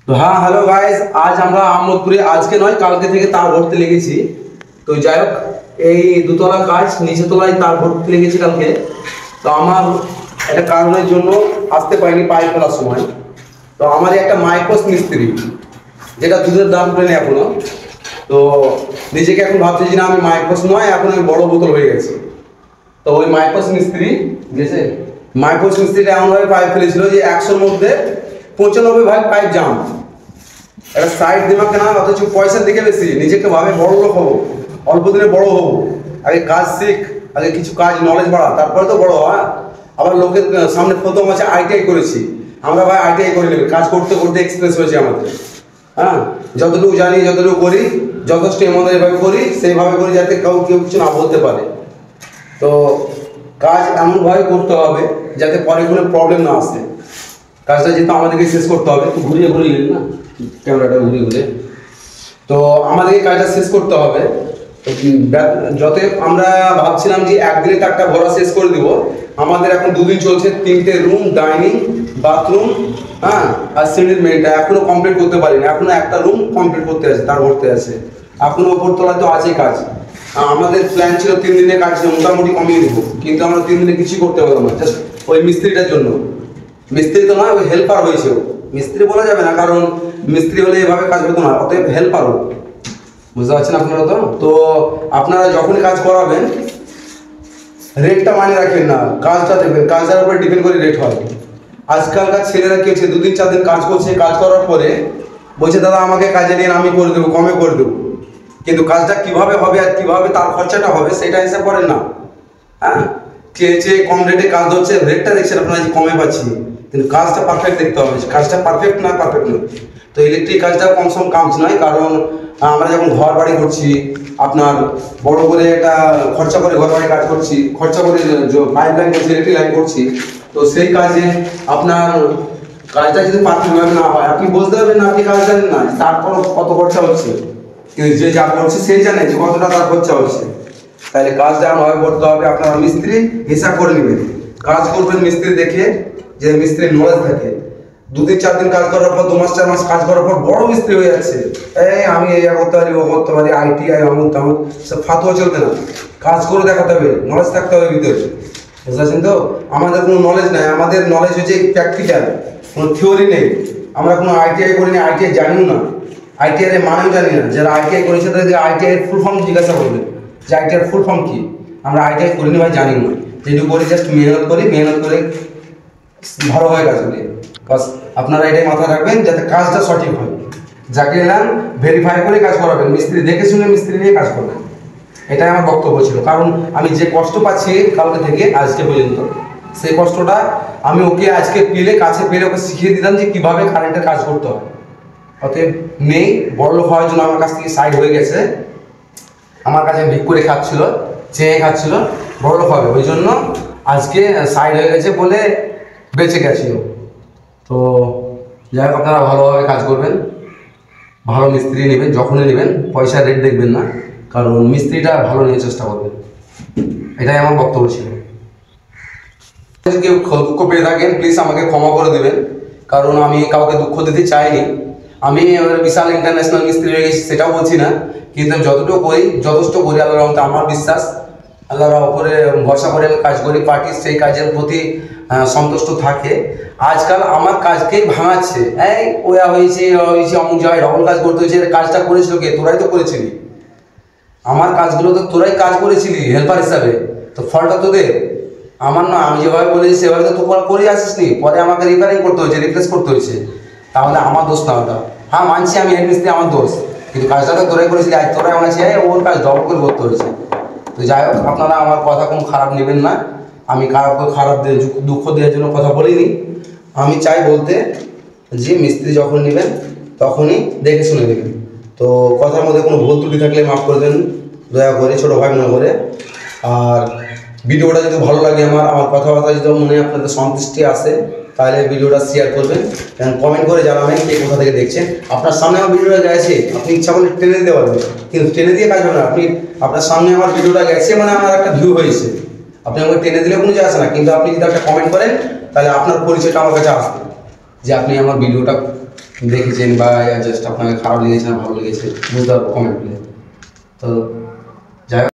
তো হ্যাঁ, hello guys, আজ আমরা আহমদপুরে আজকে নয় কালকে থেকে তার ভরতে লেগেছি। তো যাই হোক, এই দুতলা কাজ, নিচে তলায় তার ভরতে লেগেছি কালকে। তো আমার একটা কারণের জন্য আসতে পারিনি পাইপ ফেলার সময়। তো আমার একটা মাইক্রোস মিস্ত্রি, যেটা দুধের দাম উঠেনি এখনো। তো নিজেকে এখন ভাবছি যে না, আমি মাইক্রোস নয়, এখন আমি বড় বোতল হয়ে গেছি। তো ওই মাইক্রোস মিস্ত্রি গেছে, মাইক্রোস মিস্ত্রিটা এমনভাবে পাইপ ফেলেছিল যে 100-র মধ্যে 95 ভাগ পাইপ জাম। একটা সাইড দিমাগ কেনা, অথচ পয়সার দিকে বেশি, নিজেকে ভাবে বড় লোক হবো, অল্প দিনে বড় হবো, আগে কাজ শিখ, আগে কিছু কাজ নলেজ বাড়া, তারপরে তো বড় হয়। আবার লোকের সামনে প্রথম আছে আইটিআই করেছি, আমরা ভাই আইটিআই করে নেবে, কাজ করতে করতে এক্সপিরিয়েন্স হয়েছে আমাদের। হ্যাঁ, যতটুকু জানি যতটুকু করি, যথেষ্ট আমাদের এভাবে করি, সেইভাবে করি যাতে কেউ কিছু না বলতে পারে। তো কাজ এমনভাবে করতে হবে যাতে পরে কোনো প্রবলেম না আসে। কাজটা যেহেতু আমাদেরকে শেষ করতে হবে, একটু ঘুরিয়ে ঘুরিয়ে না ক্যামেরাটা ঘুরিয়ে ঘুরিয়ে, তো আমাদেরকে কাজটা শেষ করতে হবে। যত আমরা ভাবছিলাম যে একদিনে একটা ঘোরা শেষ করে দিব, আমাদের এখন 2 দিন চলছে, 3টে রুম, ডাইনিং, বাথরুম, হ্যাঁ, আর সিঁড়ির মেয়েটা এখনো কমপ্লিট করতে পারিনি। এখনো একটা রুম কমপ্লিট করতে আছে, তার ভরতে আছে, এখনো ওপর তলায় তো আছেই কাজ। আমাদের প্ল্যান ছিল 3 দিনের কাজ মোটামুটি কমিয়ে দিব, কিন্তু আমরা 3 দিনে কিছুই করতে পারলাম না, জাস্ট ওই মিস্ত্রিটার জন্য। মিস্ত্রি তো নয়, ওই হেল্পার হয়েছে। মিস্ত্রি বলা যাবে না, কারণ মিস্ত্রি হলে এভাবে কাজ হতো না, অতএব হেল্পার। বুঝতে পারছেন আপনারা? তো আপনারা যখনই কাজ করাবেন রেটটা মানে রাখবেন না, কাজটা দেখবেন, কাজটার উপরে ডিপেন্ড করে রেট হয়। আজকালকার ছেলেরা কি হচ্ছে, 2 দিন 4 দিন কাজ করছে, কাজ করার পরে বলছে দাদা আমাকে কাজে নিয়ে আমি করে দেবো, কমে করে দেবো, কিন্তু কাজটা কিভাবে হবে আর কিভাবে তার খরচাটা হবে সেটা হিসাব করেন না। হ্যাঁ, যে কম রেটে কাজ হচ্ছে, রেটটা দেখছেন আপনারা যে কমে পাচ্ছি, কিন্তু কাজটা পারফেক্ট দেখতে হবে, কাজটা পারফেক্ট না পারফেক্ট নয়। তো ইলেকট্রিক কাজটা কম সম কাজ নয়, কারণ আমরা যখন ঘর বাড়ি করছি, আপনার বড় করে একটা খরচা করে ঘর বাড়ি কাজ করছি, খরচা করে পাইপ লাইন করছি, ইলেকট্রিক লাইন করছি, তো সেই কাজে আপনার কাজটা যদি পারফেক্টভাবে না হয়, আপনি বুঝতে পারবেন না, আপনি কাজ জানেন না, তারপর কত খরচা হচ্ছে, কিন্তু যে যা করছে সেই জানে যে কতটা তার খরচা হচ্ছে। তাহলে কাজটা এমনভাবে করতে হবে, আপনারা মিস্ত্রি হিসাব করে নেবেন, কাজ করবেন মিস্ত্রি দেখে, যে মিস্ত্রির নলেজ থাকে। 2 দিন 4 দিন কাজ করার পর, 2 মাস 4 মাস কাজ করার পর বড় মিস্ত্রি হয়ে যাচ্ছে, এই আমি এই করতে পারি, ও করতে পারি, আইটিআই অমুক তেমন, সব ফাতুয়া চলবে না, কাজ করে দেখাতে হবে, নলেজ থাকতে হবে ভিতরে। বুঝতে পারছেন তো? আমাদের কোনো নলেজ নাই, আমাদের নলেজ হচ্ছে প্র্যাকটিক্যাল, কোনো থিওরি নেই। আমরা কোনো আইটিআই করিনি, আইটিআই জানিও না, আইটিআই এর মানেও জানি না। যারা আইটিআই করেছে তাদের আইটিআই এর ফুল ফর্ম জিজ্ঞাসা করবেন যে আইটিআই এর ফুল ফর্ম কি। আমরা আইটিআই করিনি ভাই, জানি না, যেটুকু করি জাস্ট মেহনত করি, মেহনত করে ভালো হয় কাজ করি। বাস আপনারা এটাই মাথায় রাখবেন যাতে কাজটা সঠিক হয়। যাকে নেন ভেরিফাই করে কাজ করাবেন, মিস্ত্রি দেখে শুনে মিস্ত্রি নিয়ে কাজ করবেন। এটাই আমার বক্তব্য ছিল, কারণ আমি যে কষ্ট পাচ্ছি কালকে থেকে আজকে পর্যন্ত, সেই কষ্টটা আমি ওকে আজকে পেলে, কাছে পেলে ওকে শিখিয়ে দিতাম যে কীভাবে কারেন্টের কাজ করতে হয়। অতএব নেই, বড়লোক হওয়ার জন্য আমার কাছ থেকে সাইড হয়ে গেছে, আমার কাছে ভিক করে খাচ্ছিল, চেয়ে খাচ্ছিল, বড়লোক হবে ওই জন্য আজকে সাইড হয়ে গেছে বলে বেঁচে গেছিল। তো যাই হোক, আপনারা ভালোভাবে কাজ করবেন, ভালো মিস্ত্রি নেবেন, যখনই নেবেন পয়সার রেট দেখবেন না, কারণ মিস্ত্রিটা ভালো নিয়ে চেষ্টা করবেন। এটাই আমার বক্তব্য ছিল। যদি কেউ দুঃখ পেয়ে থাকেন প্লিজ আমাকে ক্ষমা করে দেবেন, কারণ আমি কাউকে দুঃখ দিতে চাইনি। আমি বিশাল ইন্টারন্যাশনাল মিস্ত্রি হয়ে গেছি সেটাও বলছি না, কিন্তু যতটুকু করি যথেষ্ট করি, আল্লাহর রহমতে আমার বিশ্বাস, আল্লাহর উপরে ভরসা করে আমি কাজ করি, পার্টি সেই কাজের প্রতি সন্তুষ্ট থাকে। আজকাল আমার কাজকেই ভাঙাচ্ছে, এই ওয়া হয়েছে অমুক জায়গায় ডবল কাজ করতে হয়েছে, কাজটা করেছিল কে? তোরাই তো করেছিলি, আমার কাজগুলো তো তোরাই কাজ করেছিলি হেল্পার হিসাবে, তো ফলটা তোদের, আমার না। আমি যেভাবে বলেছি সেভাবে তো তোরা করে আসিস নি, পরে আমাকে রিপেয়ারিং করতে হয়েছে, রিপ্লেস করতে হয়েছে, তাহলে আমার দোষ না ওটা। হ্যাঁ মানছি আমি হেড মিস্ত্রি, আমার দোষ, কিন্তু কাজটা তো তোরাই করেছিলি, আজ তোরাই আমার চেয়ে ওর কাজ ডবল করে করতে হয়েছে। তো যাই হোক, আপনারা আমার কথা কোনো খারাপ নেবেন না, আমি খারাপ দুঃখ দেওয়ার জন্য কথা বলিনি। আমি চাই বলতে যে মিস্ত্রি যখন নেবেন তখনই দেখে শুনে নেবেন। তো কথার মধ্যে কোনো ভুল ত্রুটি থাকলে মাফ করে দেন দয়া করে, ছোটো ভাই মনে করে। আর ভিডিওটা যদি ভালো লাগে, আমার কথাবার্তা যদি মনে আপনাদের সন্তুষ্টি আসে, তাহলে ভিডিওটা শেয়ার করবেন এবং কমেন্ট করে জানাবেন কে কোথা থেকে দেখছেন। আপনার সামনে আমার ভিডিওটা গেছে, আপনি ইচ্ছা করলে টেনে দিতে পারবেন, কিন্তু টেনে দিয়ে কাজ হবে না। আপনার সামনে আমার ভিডিওটা গেছে মানে আমার একটা ভিউ হয়েছে, আপনি আমাকে টেনে দিলে কোনো যায় আসে না, কিন্তু আপনি যদি একটা কমেন্ট করেন তাহলে আপনার পরিচয়টা আমার কাছে আসবে যে আপনি আমার ভিডিওটা দেখেছেন বা জাস্ট আপনাকে খারাপ লেগেছে না ভালো লেগেছে বুঝতে পারবো কমেন্ট করলে। তো যাই হোক